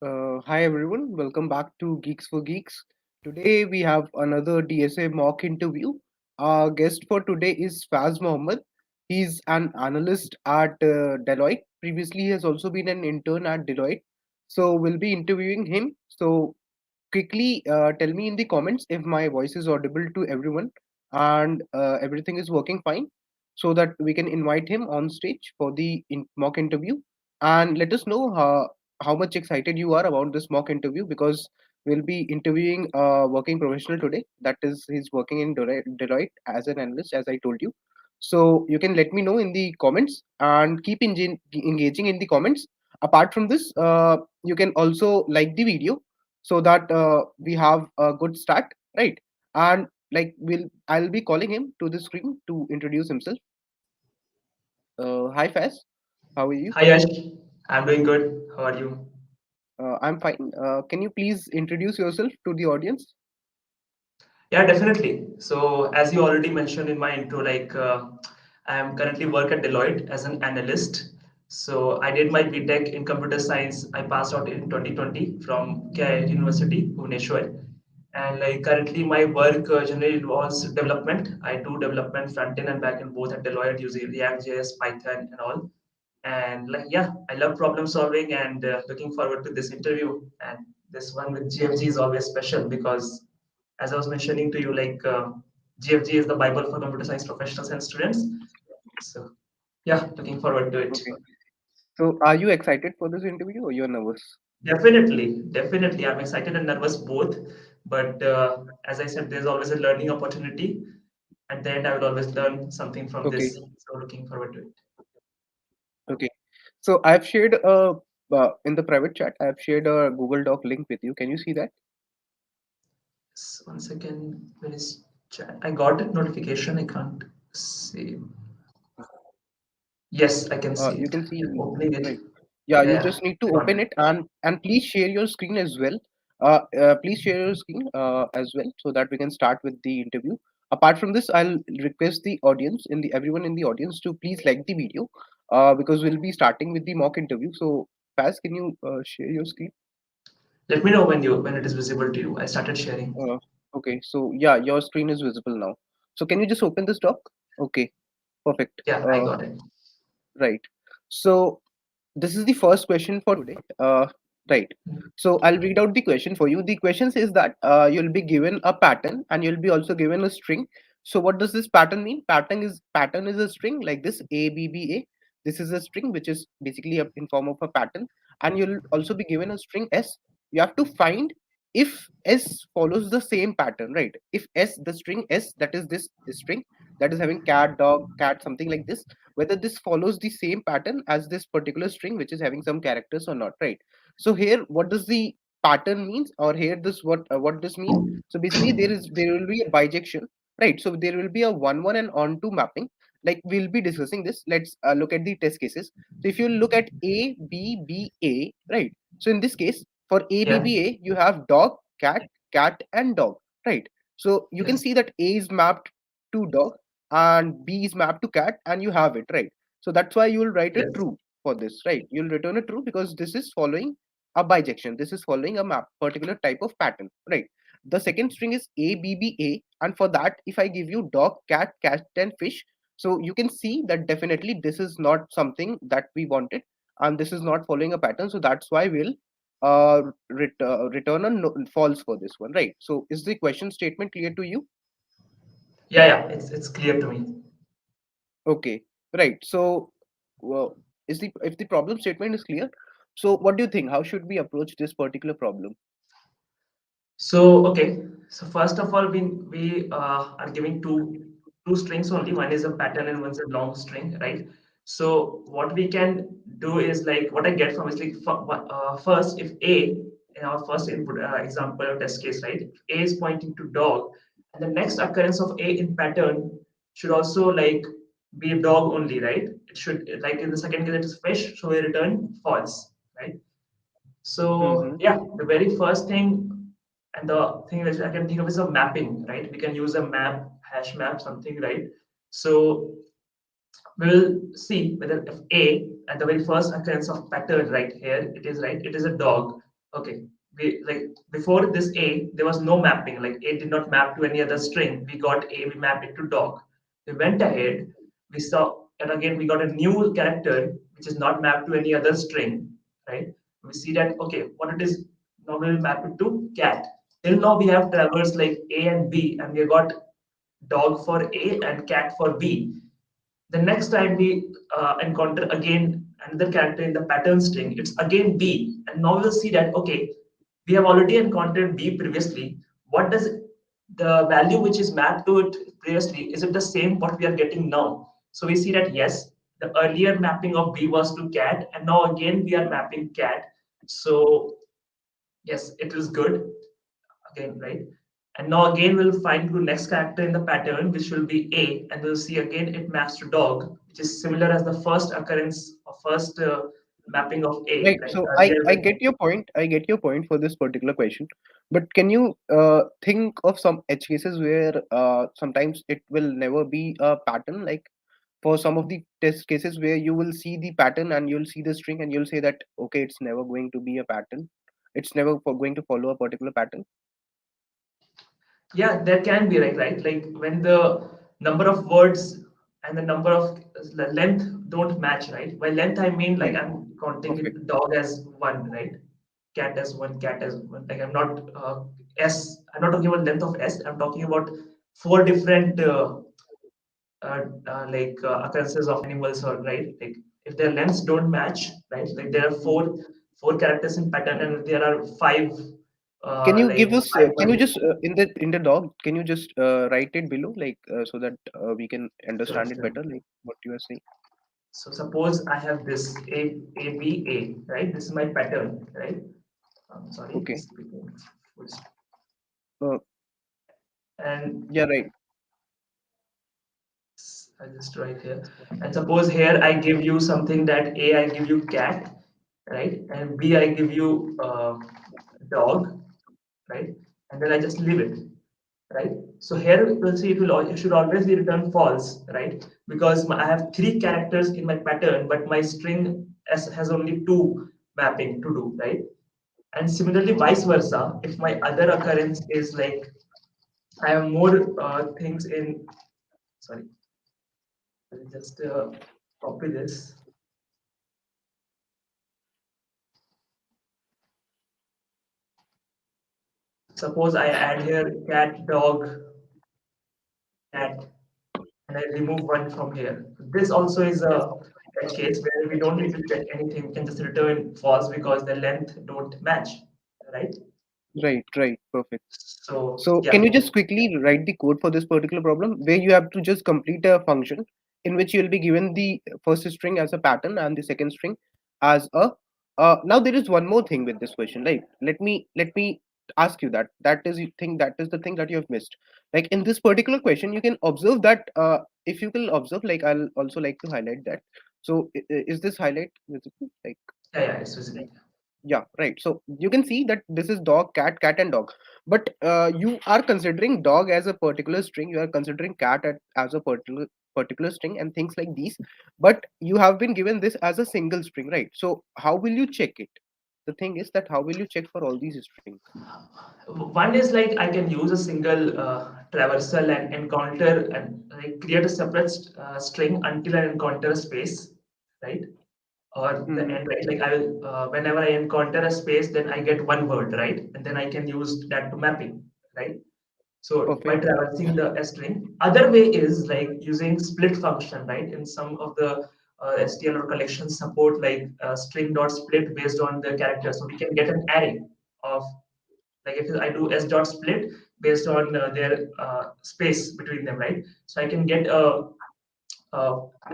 Hi everyone, welcome back to Geeks for Geeks. Today we have another DSA mock interview. Our guest for today is Faiz Mohammed. He's an analyst at Deloitte. Previously, he has also been an intern at Deloitte. So we'll be interviewing him. So quickly tell me in the comments if my voice is audible to everyone and everything is working fine, so that we can invite him on stage for the mock interview, and let us know how much excited you are about this mock interview, because we'll be interviewing a working professional today. That is, he's working in Deloitte as an analyst, as I told you. So you can let me know in the comments and keep engaging in the comments. Apart from this, you can also like the video so that we have a good start, right? And like I'll be calling him to the screen to introduce himself. Hi Faz, how are you? Hi Yash, I'm doing good. How are you? I'm fine. Can you please introduce yourself to the audience? Yeah, definitely. So as you already mentioned in my intro, I am currently work at Deloitte as an analyst. So I did my BTech in computer science. I passed out in 2020 from KIT University, Bhubaneswar. And like currently my work generally involves development. I do development front end and back end both at Deloitte using React JS, Python and all. And like yeah, I love problem solving and looking forward to this interview. And this one with GFG is always special because as I was mentioning to you, GFG is the Bible for computer science professionals and students. So yeah, looking forward to it. Okay. So are you excited for this interview or you're nervous? Definitely, I'm excited and nervous both. But as I said, there's always a learning opportunity. At the end, I will always learn something from Okay. this. So looking forward to it. Okay. So I've shared a in the private chat. I've shared a Google Doc link with you. Can you see that? So once again, where is chat? I got a notification. I can't see. Yes, I can see You it. can see, I'm opening it. right? Yeah, you Yeah, just need to I got open it. it, and please share your screen as well. Please share your screen as well, so that we can start with the interview. Apart from this, I'll request the audience, in the everyone in the audience, to please like the video, because we'll be starting with the mock interview. So Paz, can you share your screen? Let me know when it is visible to you. I started sharing. uh, okay, so yeah, your screen is visible now. So can you just open this doc? Okay, perfect. Yeah, I got it. Right. So this is the first question for today. Right. So I'll read out the question for you. The question says that you'll be given a pattern and you'll be also given a string. So what does this pattern mean? Pattern is a string like this A B B A. This is a string which is basically in form of a pattern, and you'll also be given a string S. You have to find if S follows the same pattern, right? If S, the string S, that is this string that is having cat, dog, cat, something like this, whether this follows the same pattern as this particular string which is having some characters or not, right? So here what does the pattern means, or here this what this means? So basically there will be a bijection, right? So there will be a one and on to mapping. Like we'll be discussing this. Let's look at the test cases. So if you look at A B B A, right? So in this case, for Yeah, ABBA you have dog, cat and dog, right? So you can yes, see that A is mapped to dog and B is mapped to cat, and you have it, right? So that's why you will write it yes, true for this, right? You'll return it true because this is following a bijection. This is following a map, particular type of pattern, right? The second string is ABBA, and for that, if I give you dog, cat, and fish, so you can see that definitely this is not something that we wanted, and this is not following a pattern. So that's why we'll return a false for this one, right? So is the question statement clear to you? yeah. It's clear to me. Okay, right. So, well, is the if the problem statement is clear, so what do you think? How should we approach this particular problem? So okay, so first of all, we are giving two strings only. One is a pattern and one's a long string, right? So what we can do is like what I get from is like first if A in our first input example or test case, right? If A is pointing to dog, and the next occurrence of A in pattern should also like be dog only, right? It should like in the second case it is fish, so we return false, right? So Mm-hmm. yeah, the very first thing and the thing which I can think of is a mapping, right? We can use a map, hash map, something, right? So we'll see whether if A at the very first occurrence of pattern right here, it is right, it is a dog. Okay, we like before this a there was no mapping, like a did not map to any other string. We got a, we mapped it to dog. We went ahead, we saw, and again we got a new character which is not mapped to any other string, right? We see that okay, what it is, now we'll map it to cat. Till now we have traversed like a and b, and we got dog for a and cat for b. The next time we encounter again another character in the pattern string, it's again B. And now we'll see that, okay, we have already encountered B previously. What does the value which is mapped to it previously, is it the same what we are getting now? So we see that yes, the earlier mapping of B was to cat, and now again we are mapping cat. So yes, it is good again, right? And now again we'll find the next character in the pattern, which will be A, and we'll see again it maps to dog, which is similar as the first occurrence or first mapping of A, Right. right? So I Earlier I with get your point. I get your point for this particular question, but can you think of some edge cases where sometimes it will never be a pattern, like for some of the test cases where you will see the pattern and you'll see the string and you'll say that okay, it's never going to be a pattern, it's never going to follow a particular pattern. yeah, that can be right, like when the number of words and the number of length don't match, right? By length I mean like Right. I'm counting Perfect. it dog as one, right? Cat as one, cat as one. Like I'm not s. I'm not talking about length of s. I'm talking about four different occurrences of animals, or right, like if their lengths don't match, right, like there are four characters in pattern and there are five Can you like give us? five Can you words. just in the dog? Can you just write it below, like so that we can Sure, understand it sure. better, like what you are saying? So suppose I have this a b a, right? This is my pattern, right? Sorry, Okay. this became Uh, and yeah. Right. I just write here. And suppose here I give you something that A, I give you cat, right? And B, I give you dog, right? And then I just leave it, right? So here you will see it should always be returned false, right? Because I have three characters in my pattern, but my string has only two mapping to do, right? And similarly, vice versa. If my other occurrence is like I have more things in, sorry, I'll just copy this. Suppose I add here cat, dog, cat, and I remove one from here. This also is a edge case where we don't need to check anything. We can just return false because the length don't match, right? Right. Right. Perfect. So So can yeah, you just quickly write the code for this particular problem where you have to just complete a function in which you will be given the first string as a pattern and the second string as a now there is one more thing with this question, right? Let me ask you that that is the thing that you have missed. Like in this particular question you can observe that if you can observe, like I'll also like to highlight that. So is this highlight visible, like? yeah, it's visible. Yeah, right. So you can see that this is dog, cat, and dog. But you are considering dog as a particular string. You are considering as a particular string and things like these. But you have been given this as a single string, right? So how will you check it? The thing is that how will you check for all these strings? One is like I can use a single traversal and encounter and like create a separate string until I encounter a space, right? Or the Hmm. end, right? Like I will, whenever I encounter a space, then I get one word, right? And then I can use that to mapping, right? So by Perfect. traversing the string, other way is like using split function, right? In some of the STL or collections support like string dot split based on the character, so we can get an array of, like if I do s dot split based on their space between them, right? So I can get a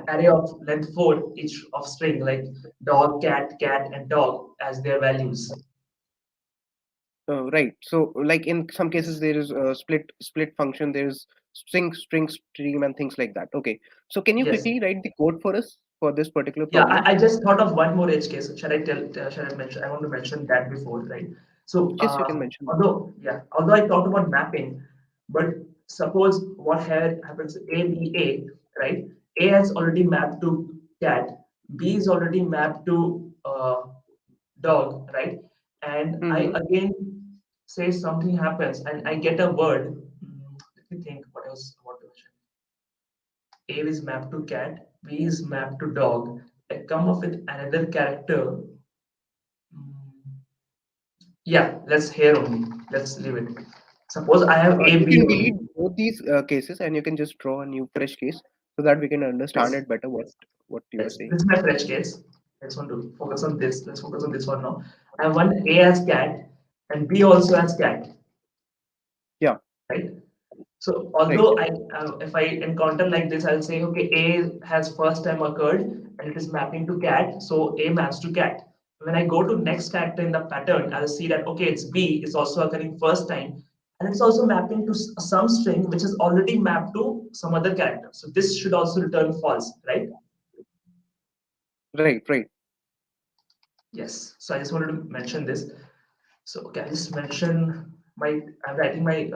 array of length 4 each of string, like dog, cat, and dog as their values. Right. So like in some cases Yes. there is a split function. There is string stream and things like that. Okay. So can you Yes. quickly write the code for us for this particular Yeah, problem? I just thought of one more edge case. Shall I tell? Shall I mention? I want to mention that before, right? So, Yes, you can mention that. although I talked about mapping, but suppose what here happens, A B A, right? A has already mapped to cat. B is already mapped to dog, right? and I Mm-hmm. again say something happens, and I get a word. Let me think what else. What to mention? A is mapped to cat. B is mapped to dog. I come up with another character. Mm, Yeah, let's hear only. Let's leave it. Suppose I have A, You B can only. delete both these cases and you can just draw a new fresh case so that we can understand Yes, it better what you are yes. saying. This is my fresh case. Let's want to focus on this. Let's focus on this one now. I have one A as cat and B also as cat, Yeah, right? So right, although if I encounter like this, I'll say, okay, A has first time occurred and it is mapping to cat, so A maps to cat. When I go to next character in the pattern, I'll see that okay, it's B is also occurring first time, and it's also mapping to some string which is already mapped to some other character. So this should also return false, right? right, right. Yes. So I just wanted to mention this. So okay, I just mention my I'm writing my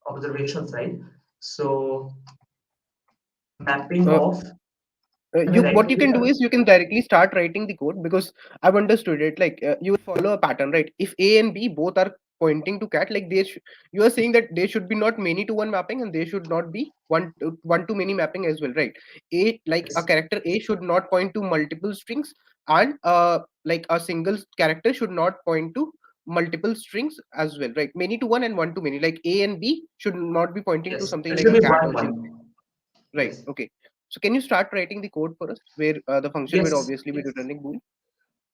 observations, right? So mapping Uh, of am I you what writing you this can do down? is you can directly start writing the code because I've understood it. Like you will follow a pattern, right? If A and B both are pointing to cat, like you are saying that there should be not many to one mapping and there should not be one to many mapping as well, right? A like a Yes. character A should not point to multiple strings, and like a single character should not point to multiple strings as well, right? Many to one and one to many. Like A and B should not be pointing to Yes, something it like should a be cat one or something. one. Right. Yes. Okay. So can you start writing the code for us where the function will Yes. obviously be returning bool?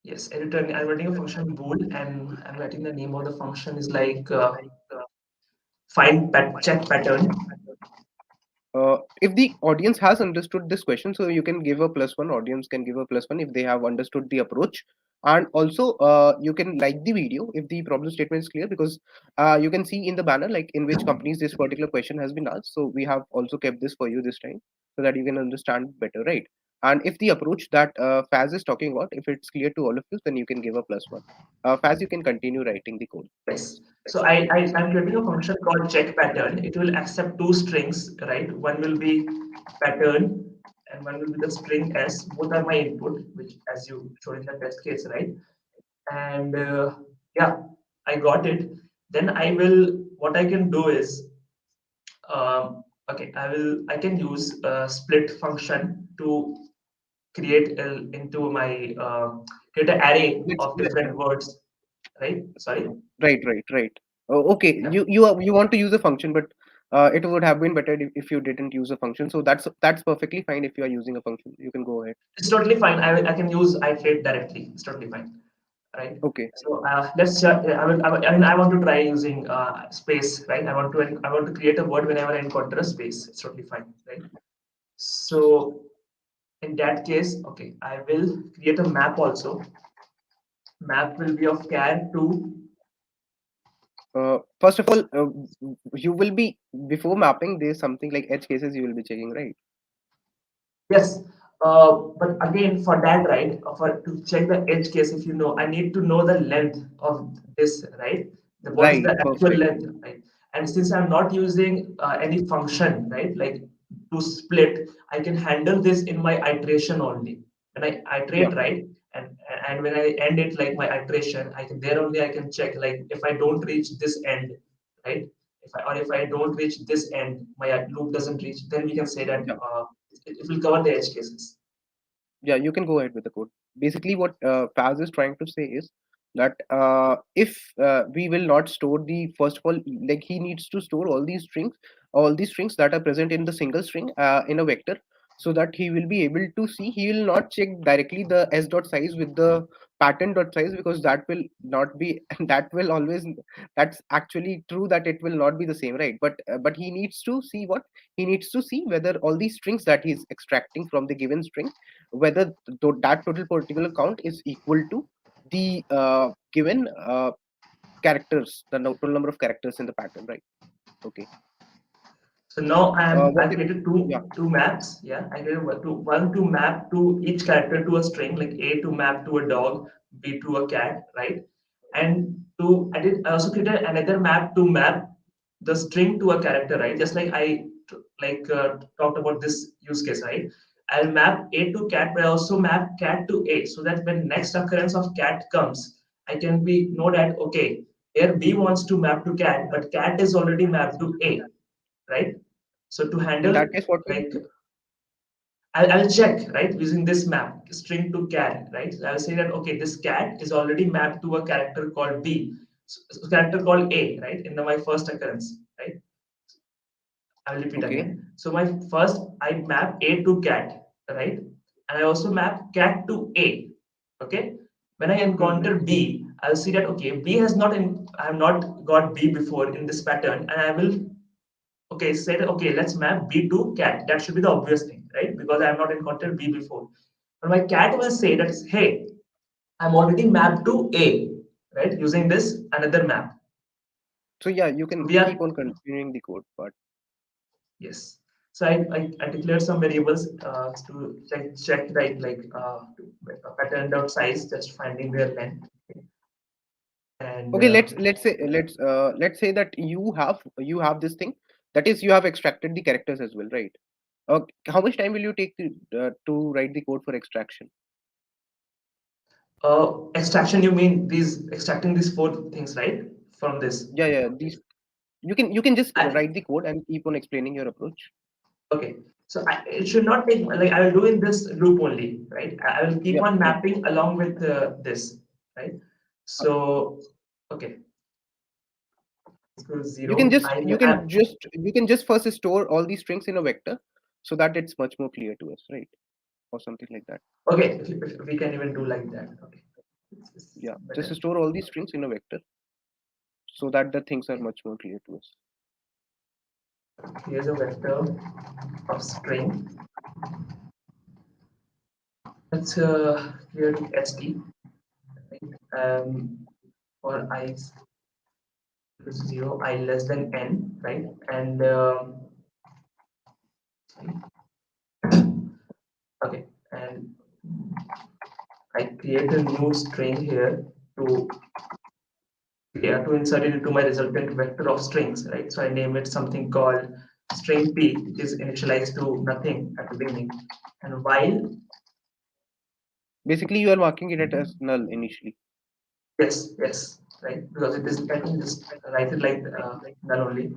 Yes. Return. I'm writing a function bool, and I'm writing the name of the function is like check pattern. If the audience has understood this question, so you can give a plus one. Audience can give a plus one if they have understood the approach, and also you can like the video if the problem statement is clear because you can see in the banner like in which companies this particular question has been asked. So we have also kept this for you this time so that you can understand better, right? And if the approach that Faz is talking about, if it's clear to all of you, then you can give a plus one. Faz, you can continue writing the code for Yes. us. So I'm creating a function called check pattern. It will accept two strings, right? One will be pattern and one will be the string s. Both are my input, which as you showed in the test case, right? And yeah, I got it. Then what I can do is, okay, I can use a split function to into my, create an array Let's of different words, right? Sorry. right, right, right. Okay, Yeah. you want to use a function, but it would have been better if you didn't use a function. So that's perfectly fine if you are using a function. You can go ahead. It's totally fine. I can use iterate directly. It's totally fine, right? Okay, So I mean, I want to try using space, right? I want to create a word whenever I encounter a space. It's totally fine, right? So in that case, okay, I will create a map also. Map will be of char to. first of all, you will be before mapping. There's something like edge cases you will be checking, right? Yes, but again, for that, right, for to check the edge case, if you know, I need to know the length of this, right? What is Right, the actual perfect. length, right? And since I'm not using any function, right, like to split, I can handle this in my iteration only. When I Yeah, iterate, right, and when I end it like my iteration, I can there only I can check like if I don't reach this end, right? If I don't reach this end, my loop doesn't reach, then we can say that yeah. it will cover the edge cases. Yeah, you can go ahead with the code. Basically, what Faz is trying to say is that if we will not store the first of all, like he needs to store all these strings that are present in the single string in a vector, so that he will be able to see. He will not check directly the s dot size with the pattern dot size because that will not be that will always that's actually true that it will not be the same, right? But he needs to see what he needs to see whether all these strings that he is extracting from the given string whether that total particular count is equal to the given characters, the total number of characters in the pattern, right? Okay. So now What I've if, created yeah, two maps. Yeah, I created one to map to each character to a string, like A to map to a dog, B to a cat, right? And I also created another map to map the string to a character, right? Just like talked about this use case, right? I'll map A to cat, but I also map cat to A, so that when next occurrence of cat comes, I can be know that okay, here B wants to map to cat, but cat is already mapped to A, right? So to In that handle case, what will you like do? I'll check right using this map string to cat, right? So I'll say that okay, this cat is already mapped to a character called B, so character called A, right? In my first occurrence, right? I will repeat Okay. again. So my first I map A to cat, right? And I also map cat to A. Okay. When I Hmm. encounter B, I'll see that okay, B has not in I have not got B before in this pattern, and I will okay say that okay, let's map B to cat. That should be the obvious thing, right? Because I have not encountered B before. But my cat will say that hey, I'm already mapped to A, right? Using this another map. So yeah, you So can we keep are on continuing the code, but yes. So I declared some variables to check a pattern dot size, just finding their length. And okay, let's say that you have this thing, that is, you have extracted the characters as well, right? How much time will you take to write the code for extraction? extraction, you mean these extracting these four things, right? From this. Yeah, yeah. These you can just I, write the code and keep on explaining your approach. okay. So it should not take like I will do in this loop only, right? I will keep Yeah, on yeah. mapping along with this, right? Uh, So okay, let's go You can zero. just first store all these strings in a vector, so that it's much more clear to us, right? Or something like that. Okay, if we can even do like that. Okay, it's Yeah, just better. store all these strings in a vector, so that the things are Okay. much more clear to us. Here's a vector of string. Let's clear to st, right? For I is 0, I less than n, right? And okay, and I create a new string here to yeah, to insert it into my resultant vector of strings, right? So I name it something called string p, which is initialized to nothing at the beginning. And while Basically, you are marking it as null initially. yes, yes, right, because it is I can just write it like null only.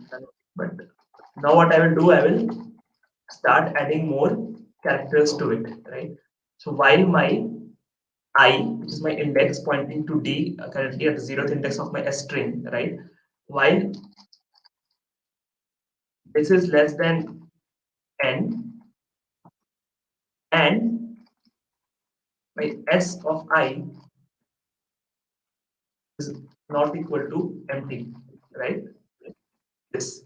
But now what I will do, I will start adding more characters to it, right? So while my I, which is my index pointing to D, currently at the zeroth index of my S string, right? While this is less than n, and my S of I is not equal to empty, right? This.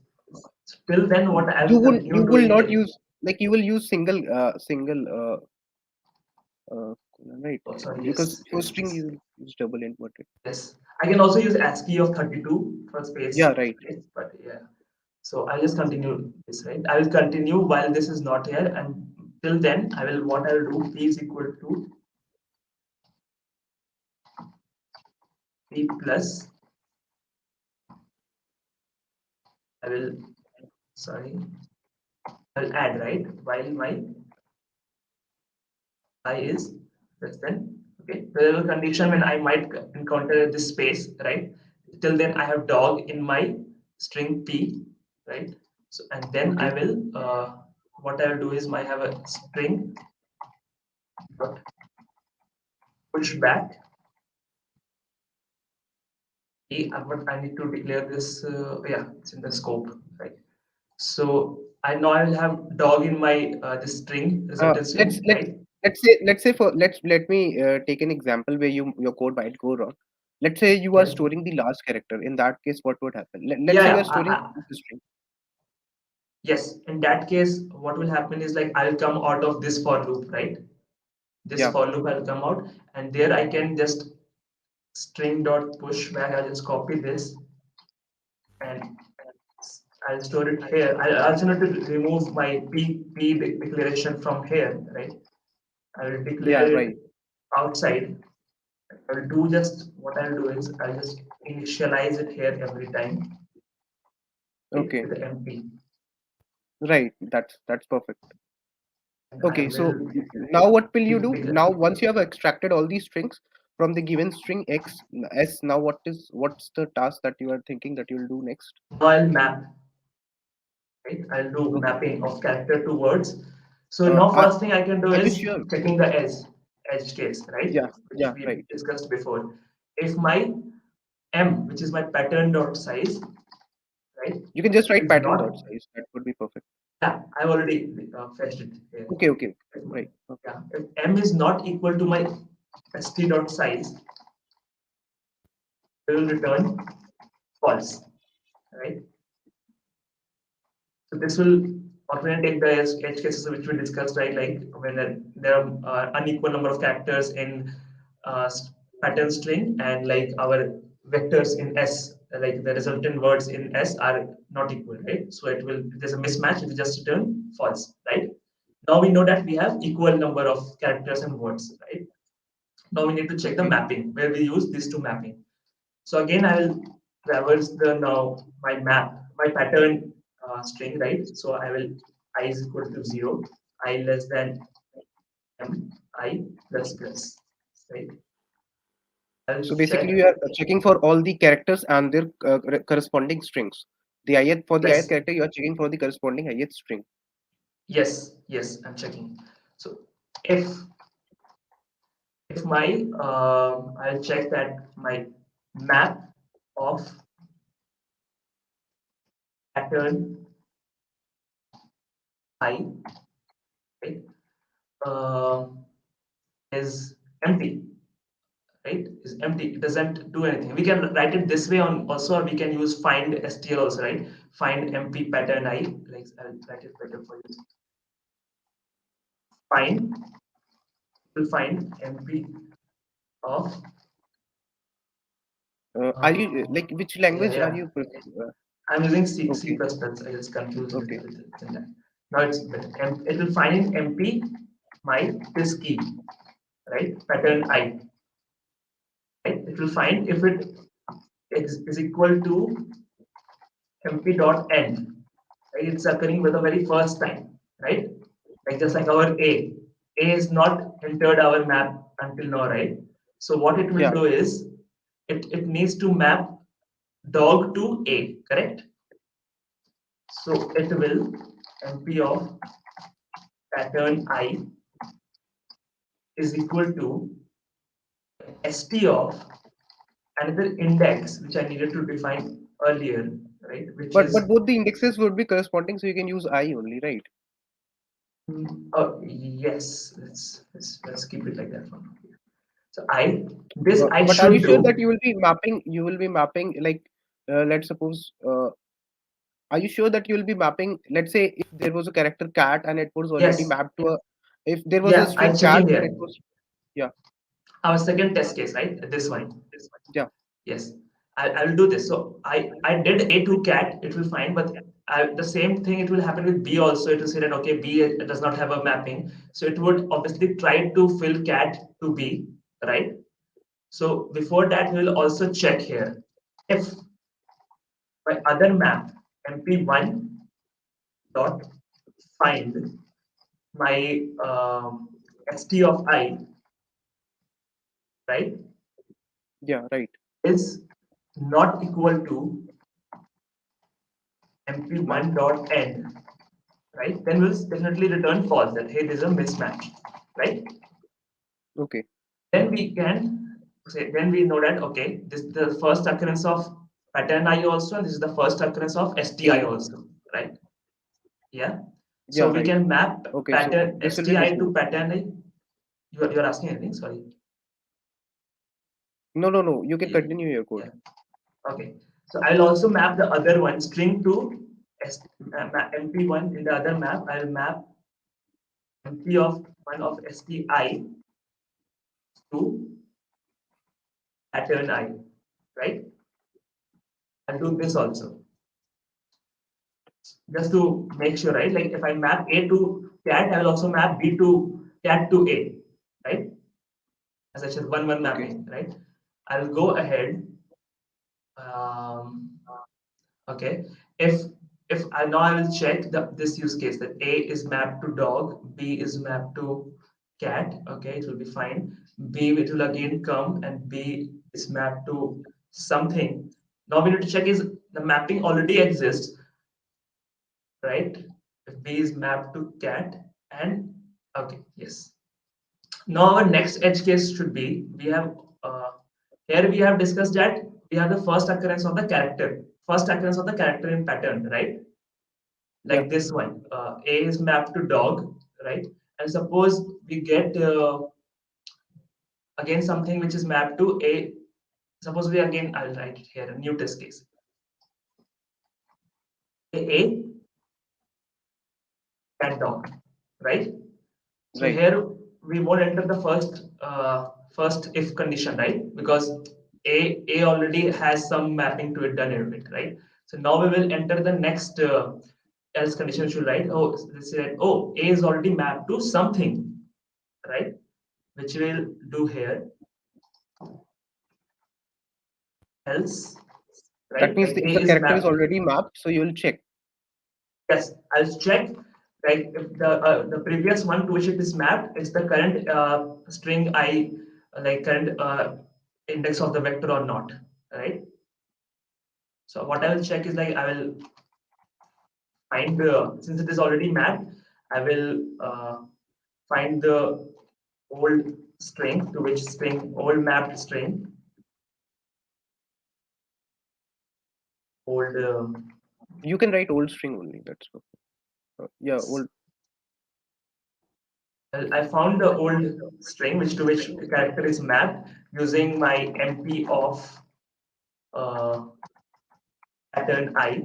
So till then, what I You will will continue you will doing not is, use, like, you will use single uh, right? oh, sorry, Because yes, for yes, string yes. you will use double inverted. Yes, I can also use ASCII of 32 for Yeah, space, right. right? But yeah, so I'll just continue this, right? I will continue while this is not here, and till then, I will what I will do p is equal to p plus. I will sorry, I'll add right while my I is less than okay. There is a condition when I might encounter this space, right? Till then, I have dog in my string p, right? So and then I Okay. will what I will do is I have a string dot push back. But I need to declare this. Yeah, it's in the scope, right? So I now I will have dog in my this string Uh, resultant let's string, let's right? let's say for let me take an example where your code might go wrong. Let's say you are Yes. storing the last character. In that case, what would happen? Let's Yeah, say you are yeah. storing the string. Yes. In that case, what will happen is like I'll come out of this for loop, right? This Yeah. for loop I'll come out, and there I can just string dot push back. I'll just copy this and I'll store it here. I also need to remove my p declaration from here, right? I will Yeah. declare it Right. outside. I'll do just what I'll do is I'll just initialize it here every time, right, Okay. with empty, Right. That's perfect. and I Okay. So will now what will you do? declare. Now once you have extracted all these strings from the given string x s. Now what's the task that you are thinking that you'll do next? Now I'll map, right? I'll do Okay. mapping of character to words. So Uh, now are, first thing I can do are you is sure? checking the edge case, right? Yeah, Which yeah, we right. discussed before. If my m, which is my pattern dot size, right, You can just write is pattern dot not, size. That would be perfect. yeah, I've already fetched it here. Okay, okay, If right. Okay. yeah, if m is not equal to my st dot size, we will return false, right? So this will automatically take the edge cases which we discussed, right? Like when there are unequal number of characters in uh, pattern string and like our vectors in S, like the resultant words in S are not equal, right? So it will, if there's a mismatch, it will just return false, right? Now we know that we have equal number of characters and words, right? Now we need to check the Okay. mapping where we use these two mapping. So again, I will traverse the now my map, my pattern string, right? So I will I is equal to 0, I less than m, I plus plus, right? I'll So basically, check. you are checking for all the characters and their corresponding strings. The ith for the ith Yes, character, you are checking for the corresponding ith string. yes, I'm checking. So if if my I'll check that my map of pattern I, right, uh, is empty, right, is empty, it doesn't do anything. We can write it this way on also, or we can use find stl also, right? Find mp pattern I, like I'll write it better for you. Find, will find mp of Are you uh, like which yeah, language are yeah, you? I'm using c++. Okay, I just confused okay. with that. Now it's better. It will find in mp my this key, right, pattern I, right? It will find if it is equal to mp dot end, right? It's occurring for the very first time, right? Like just like our A is not entered our map until now, right? So what it will Yeah, do is it needs to map dog to A, correct? So it will mp of pattern I is equal to st of another index which I needed to define earlier, right? Which but is both the indexes would be corresponding, so you can use I only, right? oh yes, let's keep it like that for now. So I, this I But are you should sure that do. you will be mapping? You will be mapping like, let's suppose. Are you sure that you will be mapping? Let's say if there was a character cat and it was already Yes, mapped to a. If there was a yeah, string I'm cat checking and it here. was, yeah, Our second test case, right? This one. yeah, Yes, I will do this. So I did A to cat, it will find, but the same thing it will happen with B also. It will say that okay, B does not have a mapping, so it would obviously try to fill cat to B, right? So before that, we will also check here if my other map mp1 dot find my st of I, right, yeah, right. is not equal to Map. mp1 dot end, right, then we'll definitely return false that hey, there's a mismatch, right? Okay. Then we can say, then we know that okay, this is the first occurrence of pattern I also, and this is the first occurrence of sti also, right? Yeah. Yeah, So we right. can map Okay. So pattern this will be sti to mismatch. pattern I. You're asking anything? Sorry. No, no, no. You can Yeah. continue your code. Yeah. Okay. So I'll also map the other one string to mp1 in the other map. I'll map mp of one of sti to pattern I, right? I'll do this also just to make sure, right? Like if I map A to cat, I will also map B to cat to A, right? As I said, one Okay. mapping, right? I'll go ahead. Um, okay. If if I now I will check this use case that A is mapped to dog, B is mapped to cat. Okay, it will be fine. B it will again come and B is mapped to something. Now we need to check is the mapping already exists, right? If B is mapped to cat and okay, yes. Now our next edge case should be we have here we have discussed that we have the first occurrence of the character, first occurrence of the character in pattern, right? Yeah, Like this one, A is mapped to dog, right? And suppose we get again something which is mapped to A. Suppose we again I'll write it here a new test case. A cat dog, right? So right. here we won't enter the first if condition, right? Because A already has some mapping to it done in it, right? So now we will enter the next else condition. Should write let's say oh A is already mapped to something, right? Which we'll do here else, That right? means Like the, if A the is character is mapped. already mapped, so you will check. Yes, I'll check. Like if the previous one to which it is mapped is the current string I like current index of the vector or not, right? So what I will check is like I will find since it is already mapped, I will find the old string to which string old mapped string old. You can write old string only. That's okay. Yeah, old. I found the old string which to which the character is mapped using my MP of uh, pattern I,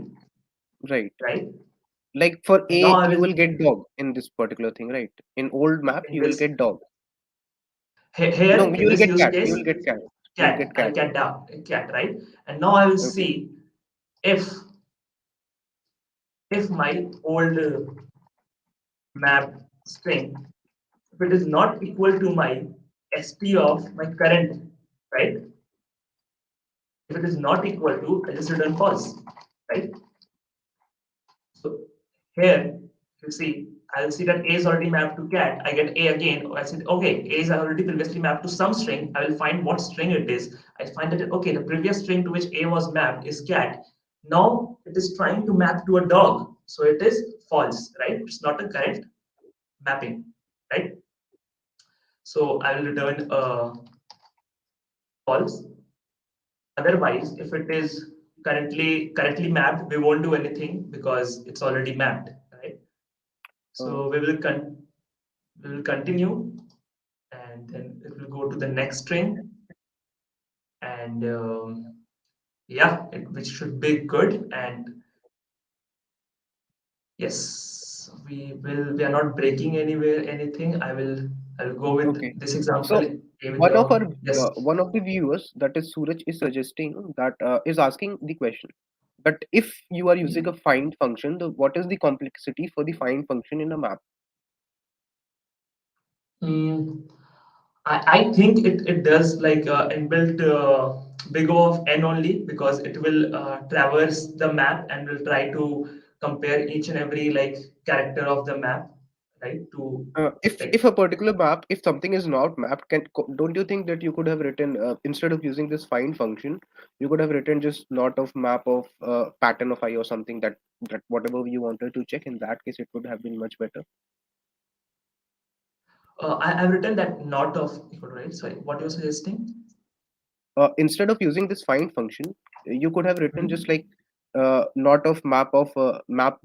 Right. right? Like for And now A, I you will will get dog in this particular thing, right? In old map, in you will this get dog. here No, in you will this get use cat. You case will get cat. You will cat get I'll cat. get down cat, right? And now I will Okay. see if my old map string if it is not equal to my SP of my current, right? If it is not equal to, I just return false, right? So here, you see, I'll see that A is already mapped to cat. I get A again. I said, okay, A is already previously mapped to some string. I will find what string it is. I find that, okay, the previous string to which A was mapped is cat. Now it is trying to map to a dog. So it is false, right? It's not a correct mapping, right? So I will return false. Otherwise, if it is correctly mapped, we won't do anything because it's already mapped, right? Uh, So we will continue, and then it will go to the next string, and yeah, which should be good. And yes, we are not breaking anywhere anything. I will go with okay. this example. So With yes. one of the viewers, that is Suraj, is suggesting that is asking the question that if you are using a find function, what is the complexity for the find function in a map? Mm, I think it does like inbuilt big O of n only because it will traverse the map and will try to compare each and every like character of the map, right? To If like a particular map, if something is not mapped, don't you think that you could have written instead of using this find function, you could have written just not of map of pattern of I or something that whatever you wanted to check. In that case, it would have been much better. I've written that not of equal, right? Sorry, what you're suggesting? Instead of using this find function, you could have written just Mhm. like not of map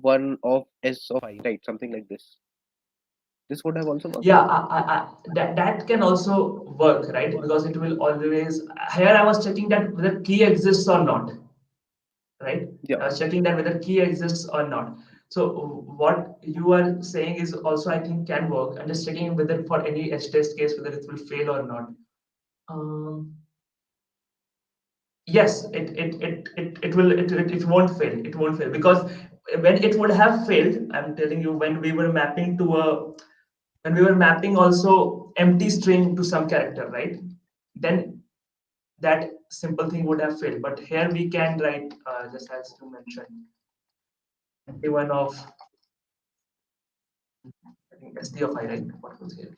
one of S of I, right? Something like this. This would have also worked. Yeah, that can also work, right? Because it will always here I was checking that whether key exists or not, right? Yeah. I was checking that whether key exists or not. So what you are saying is also I think can work. I'm just checking whether for any edge test case whether it will fail or not. Um, yes, it won't fail. It won't fail because when it would have failed, I'm telling you when we were mapping to a when we were mapping also empty string to some character, right? Then that simple thing would have failed. But here we can write just as you mentioned, empty one of I think SD of I, right? What was here?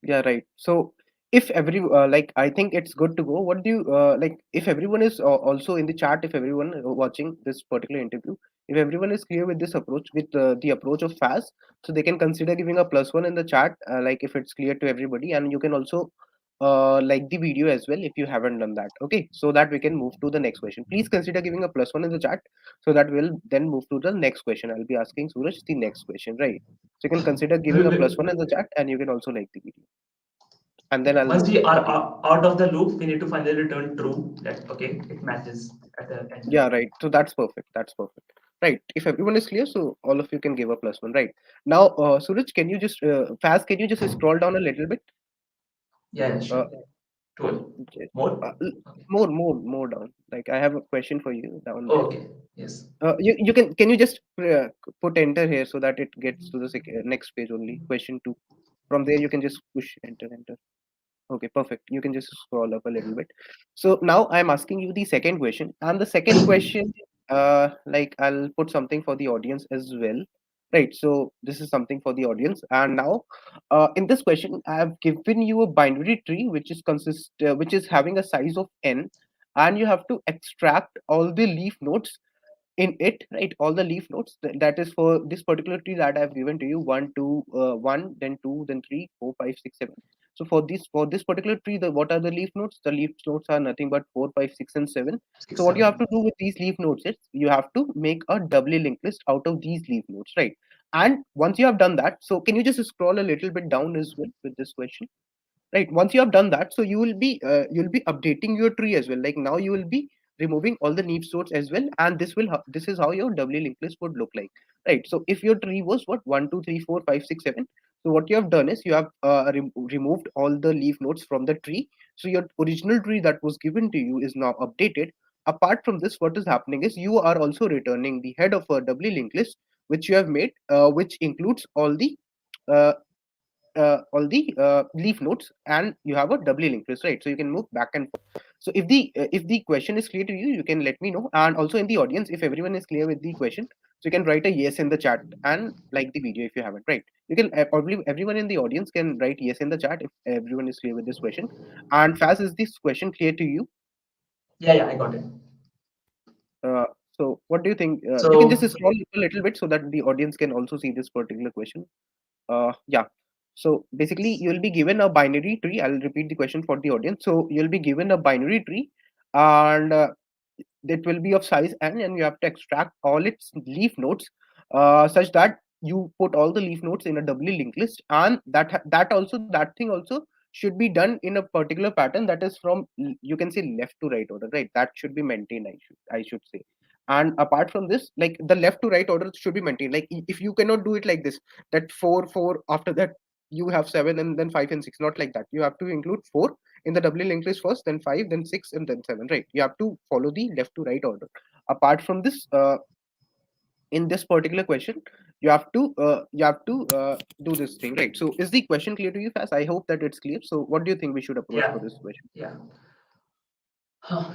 Yeah, right. So if every like, I think it's good to go. What do you like? If everyone is also in the chat, if everyone watching this particular interview, if everyone is clear with this approach, with the approach of FAS, so they can consider giving a +1 in the chat, like if it's clear to everybody, and you can also like the video as well if you haven't done that. Okay, so that we can move to the next question. Please consider giving a +1 in the chat, so that we'll then move to the next question. I'll be asking Suraj the next question, right? So you can consider giving We, a we, +1 in the chat, and you can also like the video, and then I'll Once we are continue. out of the loop, we need to finally return true that okay, it matches at the end. Yeah, right. So that's perfect. That's perfect. Right. If everyone is clear, so all of you can give a +1. Right. Now, Suraj, can you just Faz, can you just scroll down a little bit? Yeah, yeah, sure. Uh, 12. okay. More? Okay. More down. Like I have a question for you down there. Okay. Yes. You can you just put enter here so that it gets to the next page only. Question 2. From there you can just push enter. Okay, perfect. You can just scroll up a little bit. So now I'm asking you the second question, and the second question, like I'll put something for the audience as well, right? So this is something for the audience, and now, in this question, I have given you a binary tree which is having a size of n, and you have to extract all the leaf nodes in it, right? All the leaf nodes, that is for this particular tree that I've given to you, one two one, then two, then three, four, five, six, seven. So for this particular tree, the what are the leaf nodes? The leaf nodes are nothing but 4, 5, 6, and 7. So 6, what you have 7. to do with these leaf nodes is you have to make a doubly linked list out of these leaf nodes, right? And once you have done that, so can you just scroll a little bit down as well with this question? Right, once you have done that, so you'll be updating your tree as well. Like now you will be removing all the leaf nodes as well, and this is how your doubly linked list would look like, right? So if your tree was what, 1 2 3 4 5 6 7, so what you have done is you have removed all the leaf nodes from the tree, so your original tree that was given to you is now updated. Apart from this, what is happening is you are also returning the head of a doubly linked list which you have made, which includes uh, all the leaf nodes, and you have a doubly linked list, right? So you can move back and forth. So if the question is clear to you, you can let me know. And also in the audience, if everyone is clear with the question, so you can write a yes in the chat and like the video if you haven't, right? You can probably everyone in the audience can write yes in the chat if everyone is clear with this question. And Faz, is this question clear to you? Yeah, yeah, I got it. uh, so what do you think? You can just So, scroll a little bit so that the audience can also see this particular question. Yeah. So basically, you'll be given a binary tree. I'll repeat the question for the audience. So you'll be given a binary tree, and that will be of size n, and you have to extract all its leaf nodes, such that you put all the leaf nodes in a doubly linked list, and that thing also should be done in a particular pattern, that is from you can say left to right order, right? That should be maintained. I should say. And apart from this, like the left to right order should be maintained. Like if you cannot do it like this, that 4 4 after that you have 7 and then 5 and 6, not like that. You have to include 4 in the doubly linked list first, then 5, then 6, and then 7, right? You have to follow the left to right order. Apart from this, in this particular question, you have to do this thing, right? So is the question clear to you, Fast? I hope that it's clear. So what do you think we should approach yeah, for this question? yeah.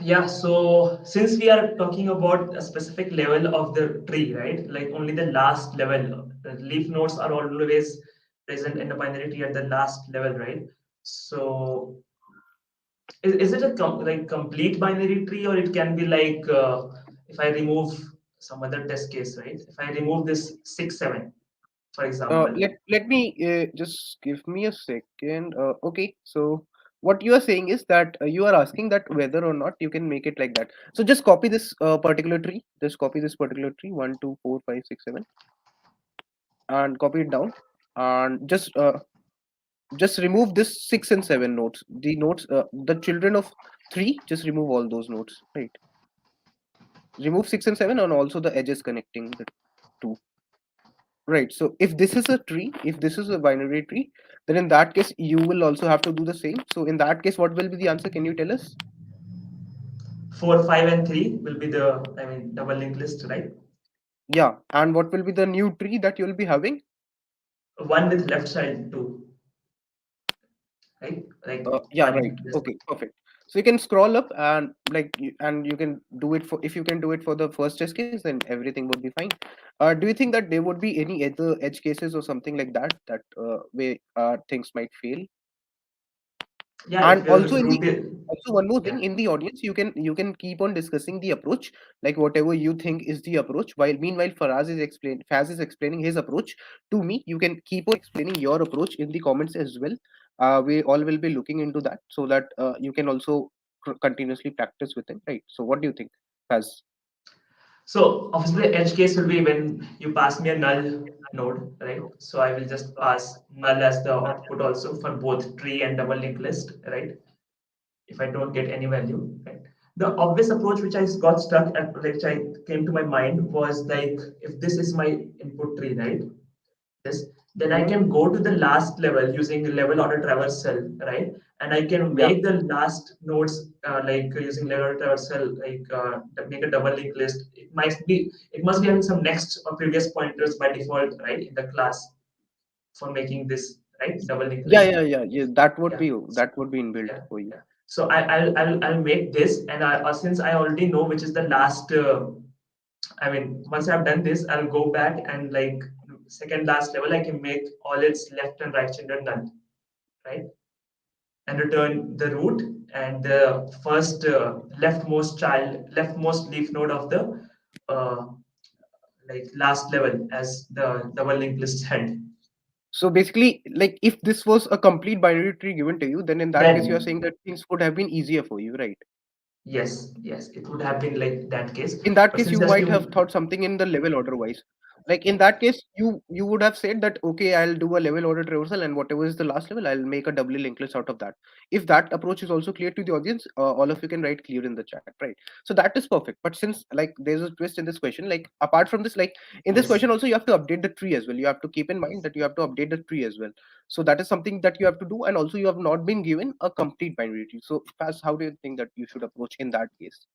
Yeah, so since we are talking about a specific level of the tree, right? Like only the last level, the leaf nodes are always present in the binary tree at the last level, right? So is it a like complete binary tree, or it can be like if I remove some other test case, right? If I remove this 6 7, for example. Let me just give me a second. Okay, so what you are saying is that you are asking that whether or not you can make it like that. So just copy this particular tree. Just copy this particular tree, 1 2 4 5 6 7, and copy it down, and just remove this 6 and 7 nodes. The nodes, the children of 3. Just remove all those nodes, right? Remove 6 and 7, and also the edges connecting the two. Right. So if this is a tree, if this is a binary tree, then in that case you will also have to do the same. So in that case, what will be the answer? Can you tell us? 4 5 and 3 will be the, I mean, double linked list, right? Yeah. And what will be the new tree that you will be having? One with left side too, right? Like Yeah. Right. one this. Okay. Perfect. So you can scroll up, and and you can do it for, if you can do it for the first test case, then everything would be fine. Do you think that there would be any other edge cases or something like that, that where things might fail? Yeah, And if your also in the route is, also one more thing, yeah. in the audience you can keep on discussing the approach, like whatever you think is the approach, while meanwhile Faz is explaining his approach to me. You can keep on explaining your approach in the comments as well. We all will be looking into that, so that you can also continuously practice with it, right? So what do you think, Faz? So obviously, the edge case will be when you pass me a null node, right? So I will just pass null as the output also for both tree and double linked list, right? If I don't get any value, right? The obvious approach which I got stuck at, which I came to my mind was like, if this is my input tree, right? This, then I Hmm. can go to the last level using level order traversal, right? And I can Yeah. make the last nodes like using level order traversal, like make a double linked list. It must be having some next or previous pointers by default, right, in the class for making this right double linked Yeah, list. yeah, yeah, yeah. That would Yeah, be inbuilt yeah, for you. yeah. So I'll make this, and since I already know which is the last. I mean, once I've done this, I'll go back and like second last level, I can make all its left and right children null, right? And return the root and the first leftmost leaf node of the uh, like last level as the double linked list head. So basically, like if this was a complete binary tree given to you, then in that case you are saying Then that things would have been easier for you, right? yes, yes, it would have been like that case. In that But case since you just might have you thought something in the level order wise. Like in that case you would have said that okay, I'll do a level order traversal, and whatever is the last level I'll make a doubly linked list out of that. If that approach is also clear to the audience, all of you can write clear in the chat, right? So that is perfect. But since like there's a twist in this question, like apart from this, like in this yes. question also you have to update the tree as well. You have to keep in mind that you have to update the tree as well. So that is something that you have to do, and also you have not been given a complete binary tree. So Faz, how do you think that you should approach in that case?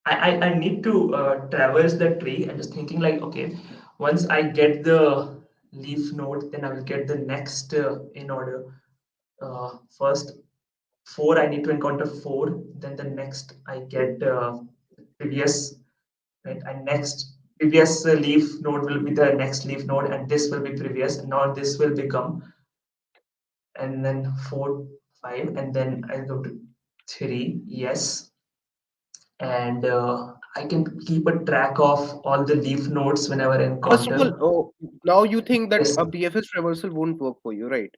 I need to traverse the tree and just thinking like, okay, once I get the leaf node, then I will get the next in order. First, four, I need to encounter four. Then the next, I get previous, right? And next, previous leaf node will be the next leaf node, and this will be previous. And now this will become, and then four, five, and then I go to three, yes, and I can keep a track of all the leaf nodes whenever I First of all, encounter. now you think that Yes, a BFS traversal won't work for you, right?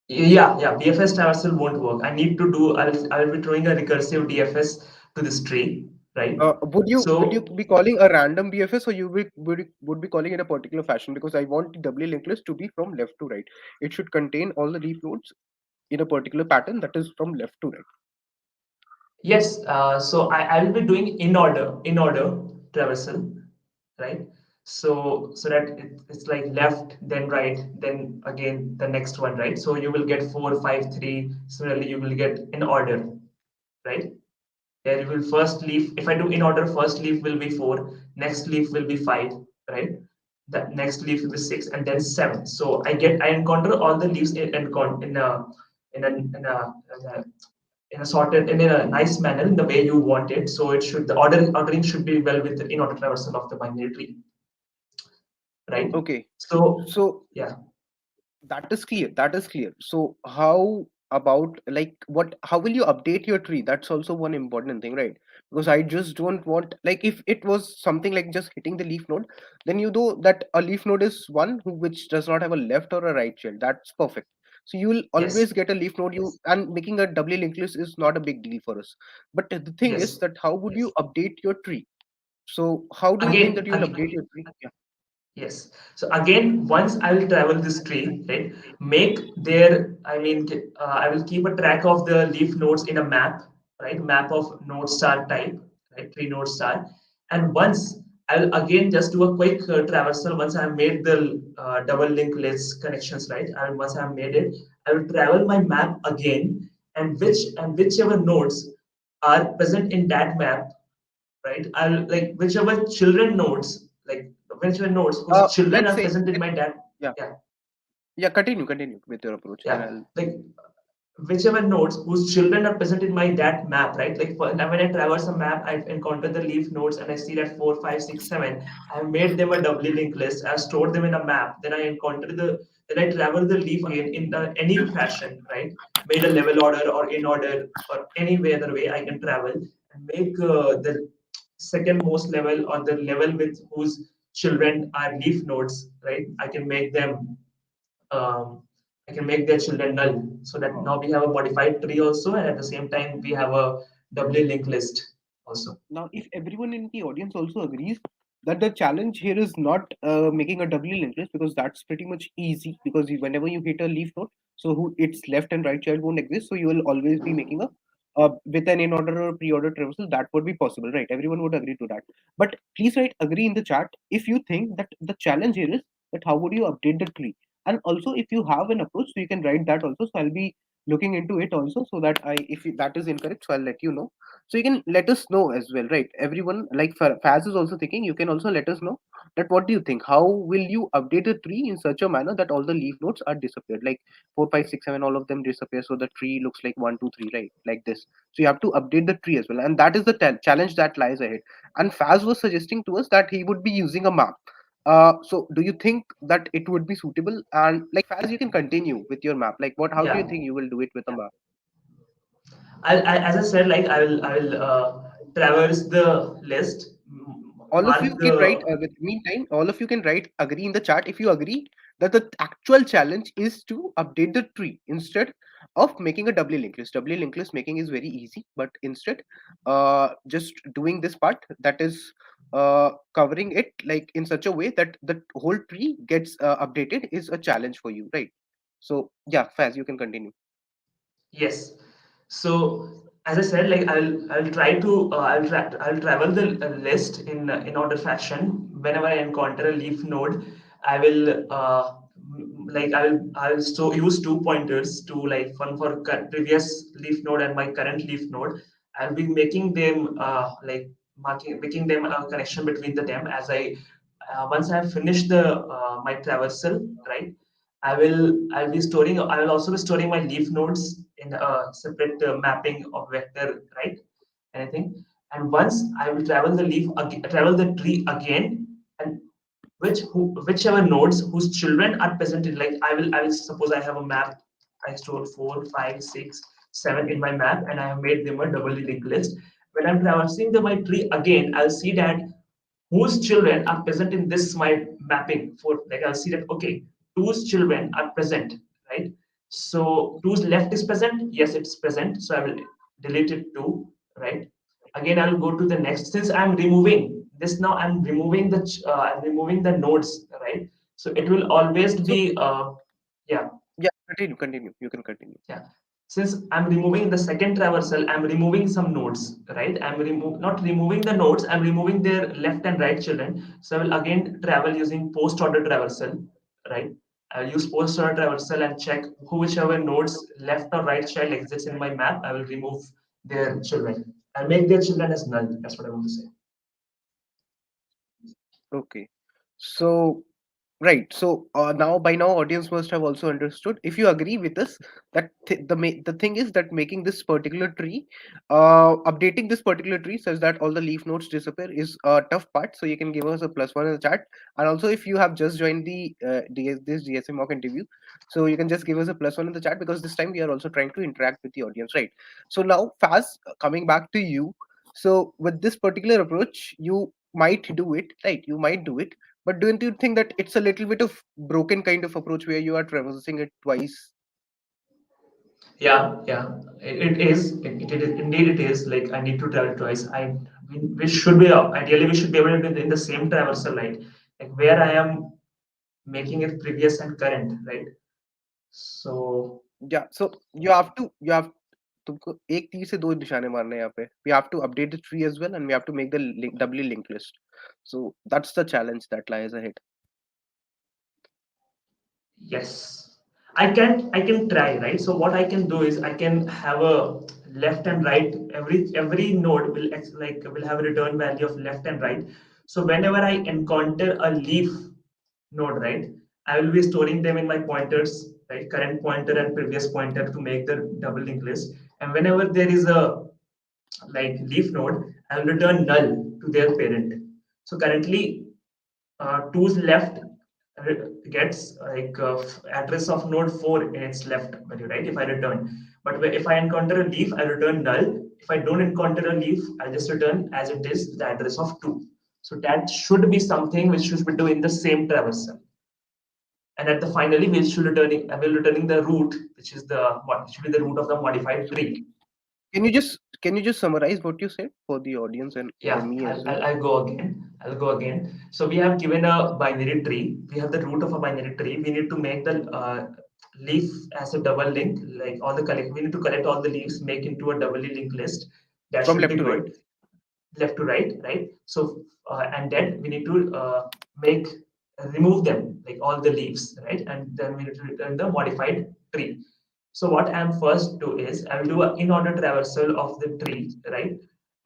yeah, yeah. BFS traversal won't work. I need to do. I'll be throwing a recursive DFS to this tree, right? Would you So be calling a random BFS, or would be calling in a particular fashion? Because I want the doubly linked list to be from left to right. It should contain all the leaf nodes in a particular pattern that is from left to right. yes, so I will be doing in order traversal, right? So that it's like left, then right, then again the next one, right? So you will get four, five, three. Similarly, you will get in order, right? There you will first leaf. If I do in order, first leaf will be four, next leaf will be five, right? The next leaf will be six, and then seven. So I encounter all the leaves in a in a sorted in a nice manner in the way you want it. So it should the ordering should be well with the in order traversal of the binary tree, right? Okay, So so yeah, that is clear. That is clear. So how about like what? How will you update your tree? That's also one important thing, right? Because I just don't want, like if it was something like just hitting the leaf node, then you know that a leaf node is one which does not have a left or a right child. That's perfect. So you will yes, always get a leaf node. You and making a doubly linked list is not a big deal for us. But the thing is yes. that how would you update your tree? So how do you think that Again, you will update your tree? Yeah. yes. So again, once I will travel this tree, right, make there, I will keep a track of the leaf nodes in a map, right, map of node star type, right, tree node star. And once I'll again just do a quick traversal. Once I've made the double link list connections, right, and once I've made it, I will travel my map again, and whichever nodes are present in that map, right? I'll like whichever children nodes, like whichever nodes whose children Let's are say, present in my dad. yeah, Yeah, yeah. Continue with your approach. Then yeah. I'll. Like whichever nodes whose children are present in my that map, right? Like now when I traverse a map, I encounter the leaf nodes and I see that four, five, six, seven. I've made them a doubly linked list. I've stored them in a map. Then I encounter the then I travel the leaf again in any fashion, right? Made a level order or in order or any way other way I can travel and make the second most level or the level with whose children are leaf nodes, right? Um, I can make their children null. So that now we have a modified tree also, and at the same time we have a doubly linked list also. Now, if everyone in the audience also agrees that the challenge here is not making a doubly linked list, because that's pretty much easy, because whenever you hit a leaf node, so who its left and right child won't exist, so you will always be making a with an in order or pre-order traversal, that would be possible, right? Everyone would agree to that. But please write agree in the chat if you think that the challenge here is that how would you update the tree, and also if you have an approach, so you can write that also. So I'll be looking into it also, so that that is incorrect, so I'll let you know. So you can let us know as well, right? Everyone, like Faz is also thinking, you can also let us know that what do you think, how will you update a tree in such a manner that all the leaf nodes are disappeared, like 4, 5, 6, 7, all of them disappear, so the tree looks like 1, 2, 3, right, like this. So you have to update the tree as well, and that is the challenge that lies ahead. And Faz was suggesting to us that he would be using a map. So do you think that it would be suitable? And like Faz, you can continue with your map, like what, how do you Yeah. think you will do it with a map? As I said, like I will traverse the list, All of you mark can write, the. with meantime, all of you can write agree in the chat if you agree that the actual challenge is to update the tree instead of making a doubly linked list. Doubly linked list making is very easy, but instead just doing this part, that is covering it like in such a way that the whole tree gets updated, is a challenge for you, right? So yeah, Faz, you can continue. Yes. So as I said, like I'll try to I'll travel the list in order fashion. Whenever I encounter a leaf node, I will I'll so use two pointers to like one for previous leaf node and my current leaf node. I'll be making them making them a connection between the them as I once I have finished the my traversal, right? I'll be storing I will also be storing my leaf nodes in a separate mapping of vector, right? Anything. And once I will travel the travel the tree again, and whichever nodes whose children are present in, like I will suppose I have a map. I store 4, 5, 6, 7 in my map, and I have made them a double linked list. When I'm traversing my tree again, I'll see that whose children are present in this my mapping for, like I'll see that okay, two's children are present, right? So two's left is present, yes it's present, so I will delete it too, right? Again I'll go to the next, since I'm removing this now, I'm removing the nodes, right? So it will always So be yeah. yeah, continue, you can continue. Yeah. Since I'm removing the second traversal, I'm removing some nodes, right? Not removing the nodes, I'm removing their left and right children. So I will again travel using post-order traversal, right? I'll use post-order traversal and check whichever nodes left or right child exists in my map. I will remove their children. I'll make their children as null. That's what I want to say. Okay. So right. So now, by now, audience must have also understood. If you agree with us, that the thing is that making this particular tree, updating this particular tree such that all the leaf nodes disappear is a tough part. So you can give us a +1 in the chat. And also, if you have just joined the this GSA mock interview, so you can just give us a +1 in the chat, because this time we are also trying to interact with the audience, right? So now, Faz, coming back to you. So with this particular approach, you might do it, right? You might do it, but don't you think that it's a little bit of broken kind of approach where you are traversing it twice? Yeah, yeah, it is. It is indeed. It is like I need to travel twice. We should be ideally we should be able to do in the same traversal, right? Like where I am making it previous and current, right? So Yeah, so you have तुमको एक तीर से दो निशाने मारने हैं यहाँ पे. We have to update the tree as well, and we have to make the doubly linked list. So that's the challenge that lies ahead. yes, I can try, right? So what I can do is I can have a left and right. Every node will will have a return value of left and right. So whenever I encounter a leaf node, right, I will be storing them in my pointers, right, current pointer and previous pointer to make the double linked list. And whenever there is a like leaf node, I will return null to their parent. So currently, two's left gets like address of node 4 in its left value, right? If I return, but if I encounter a leaf, I return null. If I don't encounter a leaf, I just return as it is the address of 2. So that should be something which should be doing the same traversal. And at the finally, I will returning the root, which is the what should be the root of the modified So tree. can you just summarize what you said for the audience and for Yeah, me as well? I'll go again. I'll go again. So we have given a binary tree. We have the root of a binary tree. We need to make the leaf as a double link, like all the collect. We need to collect all the leaves, make into a doubly linked list. That From should be left to right. good. Left to right, right? So and then we need to make remove them, like all the leaves, right? And then we need to return the modified tree. So what I'm first do is I will do an in order traversal of the tree, right?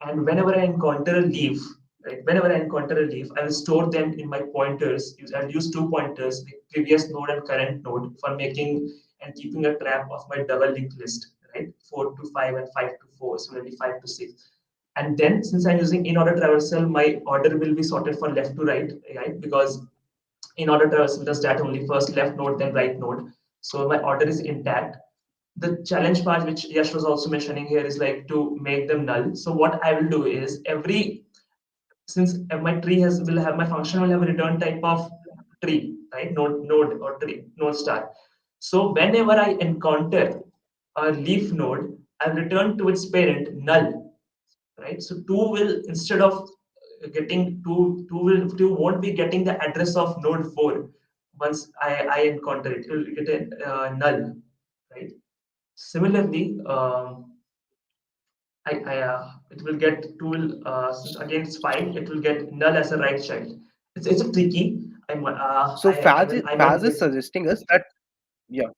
And whenever I encounter a leaf, right? Whenever I encounter a leaf, I will store them in my pointers. I'll use two pointers, the previous node and current node, for making and keeping a track of my double linked list, right? 4 to 5 and 5 to 4, similarly 5 to 6. And then since I'm using in order traversal, my order will be sorted for left to right, right? Because in order traversal does that only first left node, then right node. So my order is intact. The challenge part, which Yash was also mentioning here, is like to make them null. So what I will do is every since my tree has will have my function will have a return type of tree, right? Node or tree node star. So whenever I encounter a leaf node, I return to its parent null, right? So two will instead of getting two won't be getting the address of node 4 once I encounter it. It will get a null, right? Similarly, it will get two will since again it's 5, it will get null as a right child. It's a tricky. So I Faz might is get. suggesting us that, yeah.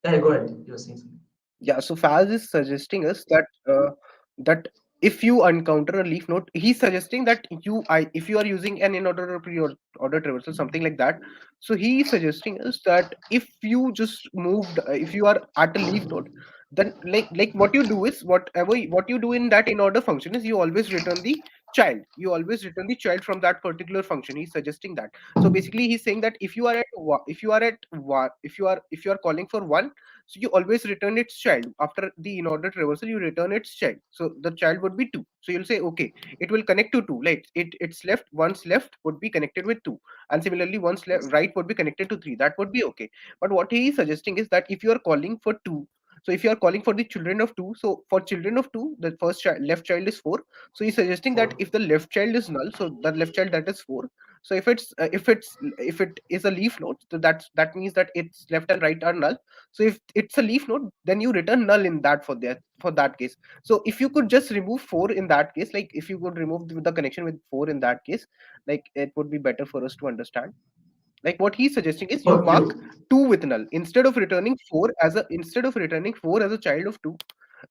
Yeah, go ahead. You were saying something. Yeah, so Faz is suggesting us that if you encounter a leaf node, he's suggesting that if you are using an in order or pre-order traversal, something like that. So he's suggesting us that if you just moved, if you are at a leaf node, then like what you do is what you do in that in order function is you always return the child. You always return the child from that particular function. He's suggesting that. So basically, he's saying that if you are calling for one, so you always return its child after the in order traversal. You return its child, so the child would be 2. So you'll say, okay, it will connect to 2. Like it's left, once left would be connected with 2, and similarly once right would be connected to 3. That would be okay. But what he is suggesting is that if you are calling for 2, so if you are calling for the children of 2, so for children of 2, the first child, left child is 4. So he's suggesting that 4. if the left child is null, so the left child, that is 4. So if it is a leaf node, so that means that its left and right are null. So if it's a leaf node, then you return null in that for that case. So if you could just remove 4 in that case, like if you could remove the connection with 4 in that case, like it would be better for us to understand. Like what he's suggesting is you Okay. mark 2 with null instead of returning 4 as a child of 2.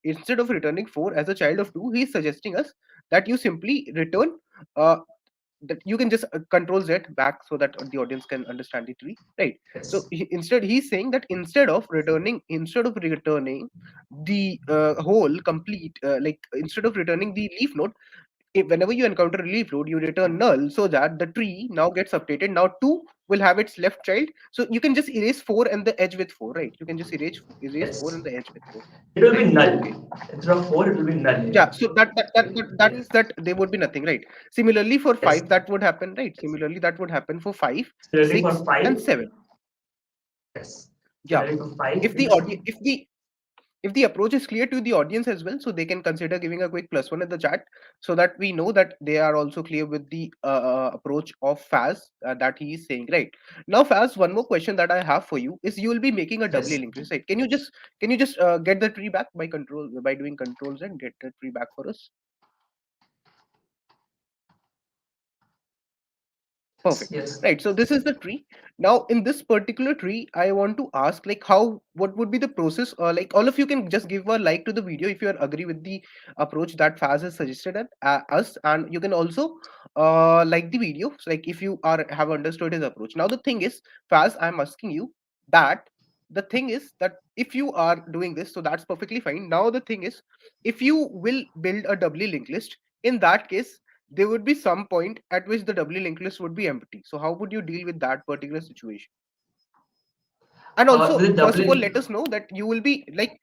Instead of returning 4 as a child of 2, he's suggesting us that you simply return uh, that you can just control Z back so that the audience can understand the tree, right? So Yes. instead, he's saying that instead of returning the whole complete, like instead of returning the leaf node, whenever you encounter a leaf node, you return null so that the tree now gets updated. Now 2 will have its left child, so you can just erase 4 and the edge with 4, right? You can just erase 4 Yes. and the edge with 4, It will be right? Okay. null. Instead of 4, it will be null here. Yeah, so that means that there would be nothing, right? Similarly for Yes. 5, that would happen, right? Similarly, that would happen for 5, Similarly for 6, and 5. 7. Yes. Yeah. Similarly for 5, If the it's audience, if the approach is clear to the audience as well, so they can consider giving a quick +1 in the chat, so that we know that they are also clear with the approach of Faz that he is saying, right? Now, Faz, one more question that I have for you is you will be making a doubly yes. linked list, right? Can you just get the tree back by doing controls and get the tree back for us? Yes. Perfect. Yes. Right. So this is the tree. Now, in this particular tree, I want to ask, like, what would be the process? Like, all of you can just give a like to the video if you are agree with the approach that Faz has suggested us, and you can also like the video, so, like, if you are have understood his approach. Now, the thing is, Faz, I'm asking you that the thing is that if you are doing this, so that's perfectly fine. Now, the thing is, if you will build a doubly linked list, in that case, there would be some point at which the doubly linked list would be empty. So how would you deal with that particular situation? And With also, a first of all, doubling. let us know that you will be like,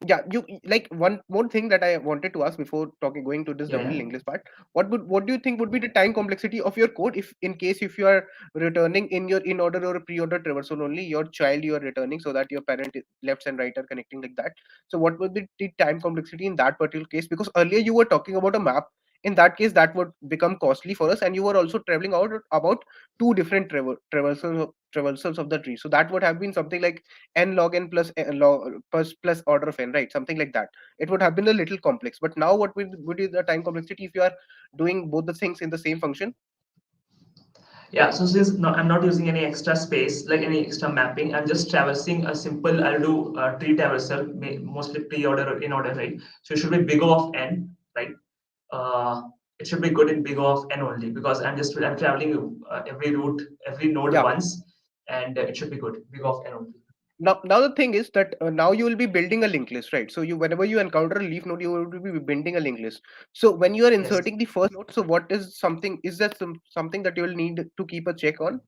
yeah, you like one more thing that I wanted to ask before talking going to this Yeah, yeah. doubly linked list part. What do you think would be the time complexity of your code if in case if you are returning in your in order or pre-order traversal only your child you are returning so that your lefts and right are connecting like that. So what would be the time complexity in that particular case? Because earlier you were talking about a map. In that case, that would become costly for us, and you were also traveling out about two different traversals of the tree. So that would have been something like n log n plus plus order of n, right? Something like that. It would have been a little complex. But now, what would be the time complexity if you are doing both the things in the same function? Yeah, so since no, I'm not using any extra space, like any extra mapping, I'm just traversing a simple, I'll do tree traversal, mostly pre-order or in order, right? So it should be big O of n, right? Uh, it should be good in big O of n only because I'm traveling every route, every node Yeah. once, and it should be good, big O of n only. Now the thing is that now you will be building a linked list, right? So you whenever you encounter a leaf node, you will be building a linked list. So when you are Yes. inserting the first node, so what is something? Is that something that you will need to keep a check on?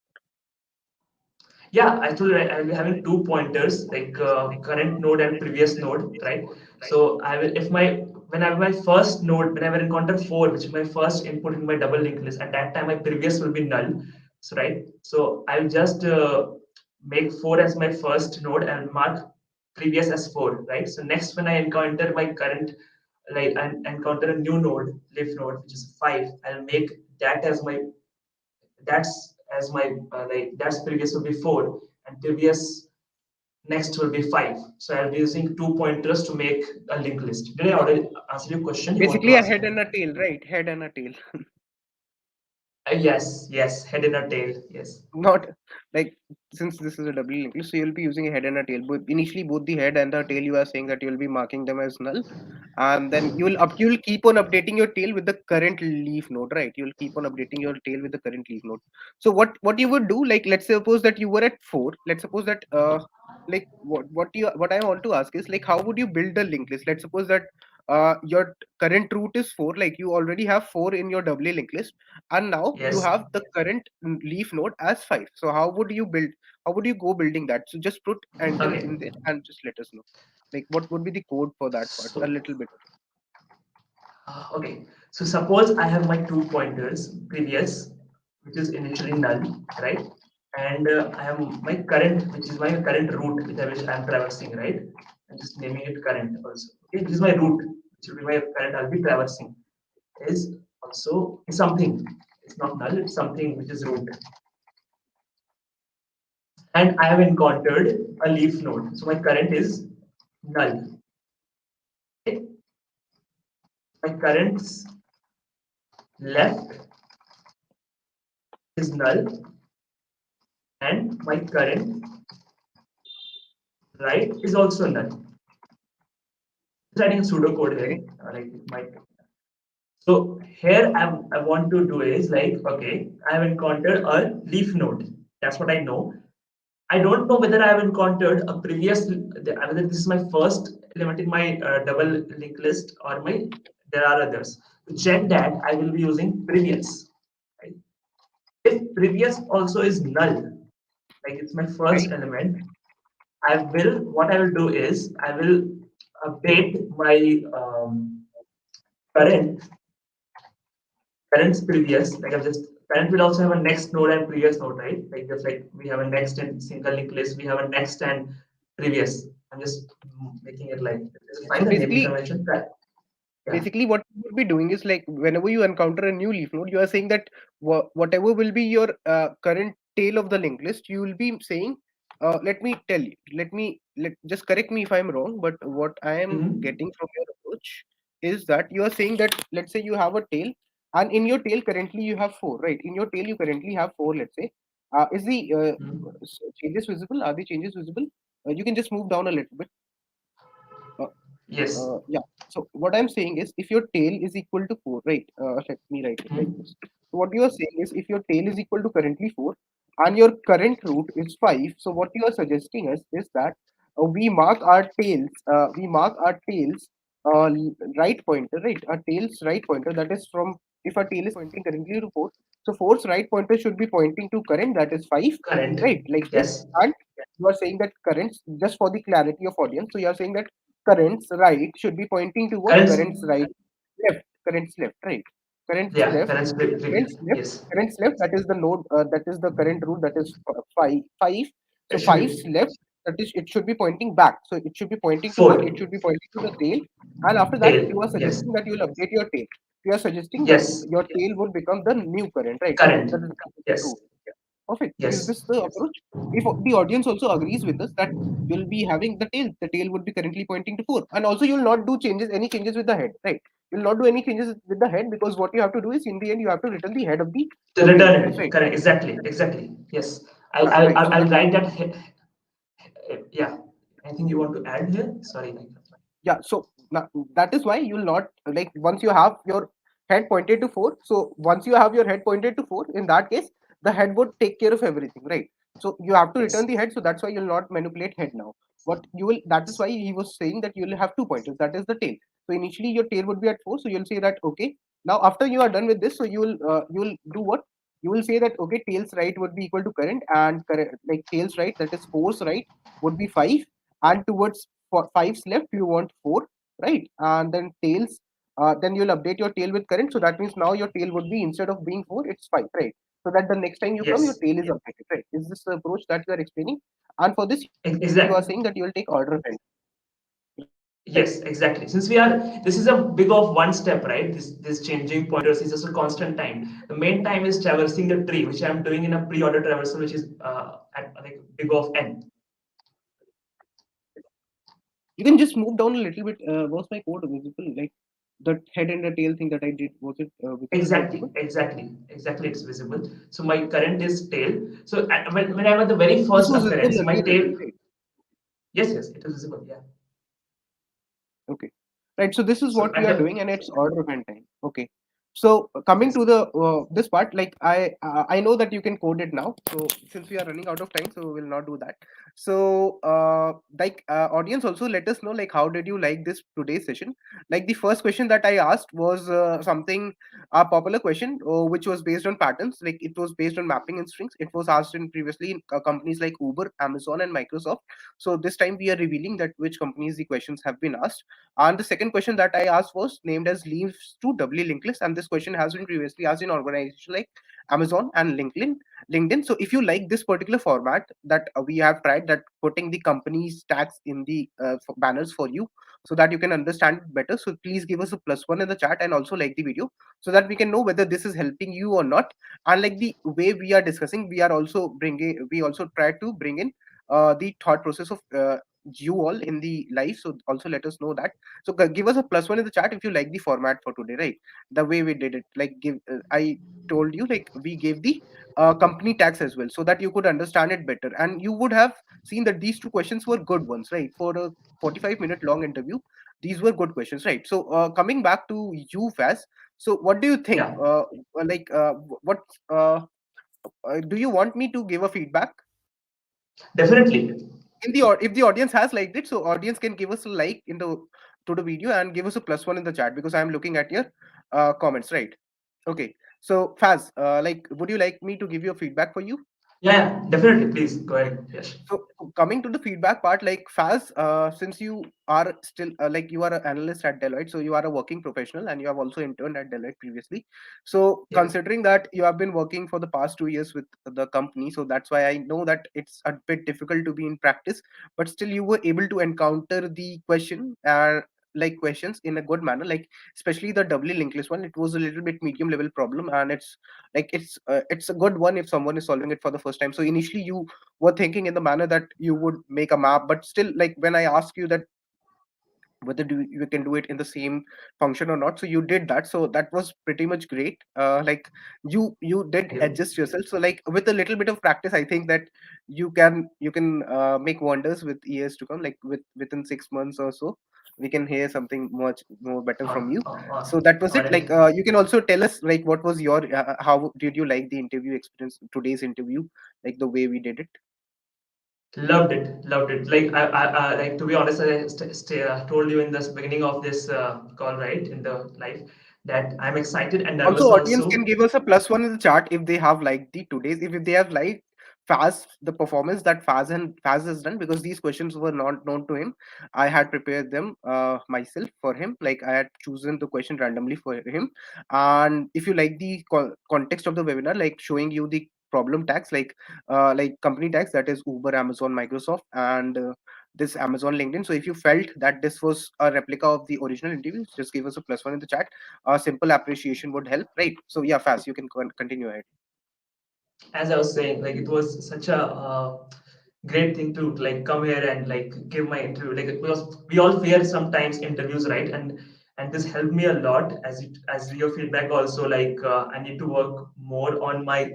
Yeah, actually, right, I'll be having two pointers like current node and previous node, right? So I will, if my when I have my first node, when I will encounter four, which is my first input in my double linked list, at that time my previous will be null. So right, so I'll just make four as my first node and mark previous as four, right? So next, when I encounter my current, like I encounter a new node, leaf node, which is five, I'll make that as my that's as my like that's previous will be four and previous next will be five. So I'll be using two pointers to make a linked list. Did I already answer your question? You want to Basically, a ask head me? and a tail, right? Head and a tail. Yes, yes, head in a tail. Yes, Not like since this is a double linked list, so you'll be using a head and a tail. But initially, both the head and the tail, you are saying that you'll be marking them as null, and then you'll keep on updating your tail with the current leaf node, right? You'll keep on updating your tail with the current leaf node. So what you would do, like let's suppose that you were at four. Let's suppose that like what I want to ask is like how would you build a linked list? Let's suppose that your current root is four, like you already have four in your doubly linked list, and now you yes. have the current leaf node as five. So how would you build? How would you go building that? So just put enter Okay. in there and just let us know. Like what would be the code for that part? A So little bit. okay. So suppose I have my two pointers previous, which is initially null, right? And I have my current, which is my current route which I'm traversing, right? I'm just naming it current also. Okay, this is my route, which will be my current I'll be traversing. Is also something. It's not null, it's something which is root. And I have encountered a leaf node. So my current is null. Okay? My current's left is null and my current right is also null. Just writing a pseudocode here, Okay. like it might. So here I want to do is like, okay, I have encountered a leaf node. That's what I know. I don't know whether I have encountered a previous, whether this is my first element in my double linked list or my there are others. To check that, I will be using previous. Right? If previous also is null, like it's my first Right. element, what I will do is I will update my current current's previous. Like I've just current will also have a next node and previous node, right? Like just like we have a next and single linked list, we have a next and previous. I'm just making it like So find the naming basically, convention. That yeah. what you would be doing is like whenever you encounter a new leaf node, you are saying that whatever will be your current tail of the linked list, you will be saying, let me tell you, just correct me if I'm wrong, but what I am Hmm. getting from your approach is that you are saying that let's say you have a tail, and in your tail currently you have four, right? In your tail you currently have four, let's say. Is the changes visible? Are the changes visible? You can just move down a little bit. Uh, Yes. yeah. So what I'm saying is, if your tail is equal to four, right? Let me write it like Hmm. this. So what you are saying is, if your tail is equal to currently four, and your current root is five, so what you are suggesting us is that we mark our tails right pointer, right? Our tails right pointer that is from if a tail is pointing currently to 4, so 4's right pointer should be pointing to current, that is 5, Current. right? Like this. Yes. And you are saying that currents, just for the clarity of audience, so you are saying that currents right should be pointing to what? Currents. Currents right, left, currents left, right? Currents Yeah. left, Currents. currents left, Yes. currents left, that is the node, that is the current rule, that is 5, 5. It So should 5's be left, that is, it should be pointing back. So it should be pointing to what? four. It should be pointing to the tail. And after that, Tail. you are Yes. suggesting that you will update your tail. You are suggesting that Yes. your tail would become the new current, right? Current. That is the Yes. rule. Yeah. Perfect. So is Yes. this the approach? If the audience also agrees with us that you'll be having the tail would be currently pointing to 4. And also you'll not do any changes with the head, right? You'll not do any changes with the head, because what you have to do is in the end you have to return the head of the To tail, return right? it. Correct. Exactly. Exactly. Yes. I'll Yeah, I'll right. I'll, So I'll that write that. Yeah. Anything you want to add here? Sorry. yeah, so that is why you'll not, like, once you have your head pointed to 4, so once you have your head pointed to 4, in that case the head would take care of everything, right? So you have to return Yes. the head, so that's why you'll not manipulate head now. What you will, that is why he was saying that you'll have two pointers, that is the tail. So initially your tail would be at 4, so you'll say that okay, now after you are done with this, so you will do what? You will say that okay, tails right would be equal to current, and current, like tails right, that is force right, would be 5, and towards for 5's left you want 4, right? And then tails, then you'll update your tail with current, so that means now your tail would be, instead of being 4, it's 5, right? So that the next time you come, your Yes. tail is updated, right? Is this the approach that you are explaining? And for this you are saying that you will take Exactly. order of hand, right? Yes, exactly. Since we are, this is a big of one step, right? This changing pointers is just a constant time. The main time is traversing the tree, which I'm doing in a pre-order traversal, which is at like big of n. You can just move down a little bit. Was my code visible? Like the head and the tail thing that I did, was it Exactly, visible? exactly, exactly. It's visible. So my current is tail. So when I'm at the very This first was visible occurrence, my earlier as well, tail. right? Yes, yes, it is visible. Yeah. Okay. Right. So this is So what we at are the doing, and it's order of hand time. Okay. So coming yes, to the this part, like I know that you can code it now. So since we are running out of time, so we will not do that. So audience, also let us know, like, how did you like this today's session? Like the first question that I asked was something, a popular question, which was based on patterns. Like it was based on mapping in strings. It was asked in previously in companies like Uber, Amazon, and Microsoft. So this time we are revealing that which companies the questions have been asked. And the second question that I asked was named as leaves to doubly linked list. And this question has been previously asked in organizations like Amazon and LinkedIn. LinkedIn. So if you like this particular format that we have tried, that putting the company's tags in the banners for you, so that you can understand it better. So please give us a +1 in the chat and also like the video, so that we can know whether this is helping you or not. And like the way we are discussing, we also try to bring in the thought process of you all in the live. So also let us know that. So give us a +1 in the chat if you like the format for today, right? The way we did it, like I told you, like we gave the company tax as well, so that you could understand it better, and you would have seen that these two questions were good ones, right? For a 45-minute long interview, these were good questions, right? So coming back to you, Faz, so what do you think? yeah, What do you want me to give a feedback definitely. in the if the audience has liked it? So audience can give us a like in the to the video and give us a +1 in the chat, because I'm looking at your comments, right? Okay. So Faz, like, would you like me to give you a feedback for you? Yeah, yeah, definitely. Please go ahead. Yes. So coming to the feedback part, like Faz, since you are still like you are an analyst at Deloitte, so you are a working professional and you have also interned at Deloitte previously. So Yes. considering that you have been working for the past 2 years with the company, so that's why I know that it's a bit difficult to be in practice, but still you were able to encounter the like questions in a good manner, like especially the doubly linked list one. It was a little bit medium level problem, and it's a good one if someone is solving it for the first time. So initially you were thinking in the manner that you would make a map, but still, like when I ask you that whether you can do it in the same function or not, so you did that, so that was pretty much great. Like you did Thank you. adjust yourself, so like with a little bit of practice, I think that you can make wonders with years to come, like within 6 months or so we can hear something much more better from you. So that was On it. Like it. you can also tell us, like, what was your how did you like the interview experience, today's interview, like the way we did it? Loved it, loved it. Like like to be honest, I told you in the beginning of this call, right, in the live, that I'm excited and Also, nervous audience also. can give us a +1 in the chat if they have liked the today's, if they have liked Faz, the performance that Faz has done, because these questions were not known to him. I had prepared them myself for him. Like I had chosen the question randomly for him. And if you like the context of the webinar, like showing you the problem tags, like company tags, that is Uber, Amazon, Microsoft, and this Amazon LinkedIn. So if you felt that this was a replica of the original interviews, just give us a +1 in the chat. A simple appreciation would help, right? So yeah, Fast, you can continue ahead. As I was saying, like it was such a great thing to like come here and like give my interview. Like because we all fear sometimes interviews, right? And this helped me a lot as your feedback also. Like I need to work more on my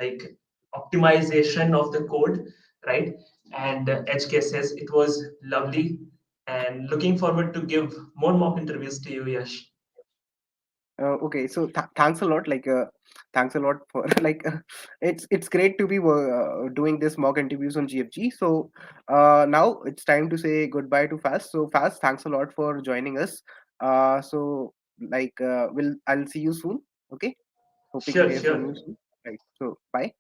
like optimization of the code, right? And edge cases. It was lovely, and looking forward to give more mock interviews to you, Yash. Okay, so thanks a lot. Thanks a lot for it's great to be doing this mock interviews on GFG. So now it's time to say goodbye to Fast. So Fast, thanks a lot for joining us. So I'll see you soon. Okay. Hoping to Sure, hear from you sure. soon. Right. So bye.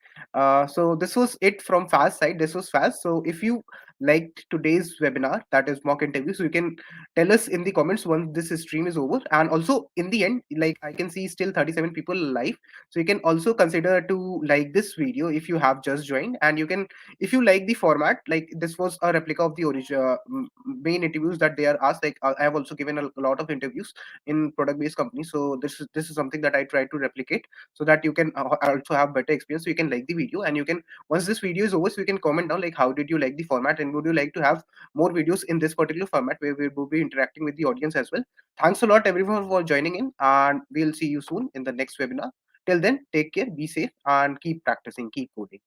So this was it from Fast side. This was Fast. So if you liked today's webinar, that is mock interview, so you can tell us in the comments once this stream is over. And also in the end, like I can see still 37 people live. So you can also consider to like this video if you have just joined, and you can, if you like the format, like this was a replica of the original main interviews that they are asked. Like I have also given a lot of interviews in product based companies, so this is something that I try to replicate so that you can also have better experience. So you can like the video, and you can, once this video is over, so you can comment down like how did you like the format, and would you like to have more videos in this particular format where we will be interacting with the audience as well. Thanks a lot everyone for joining in, and we'll see you soon in the next webinar. Till then, take care, be safe, and keep practicing, keep coding.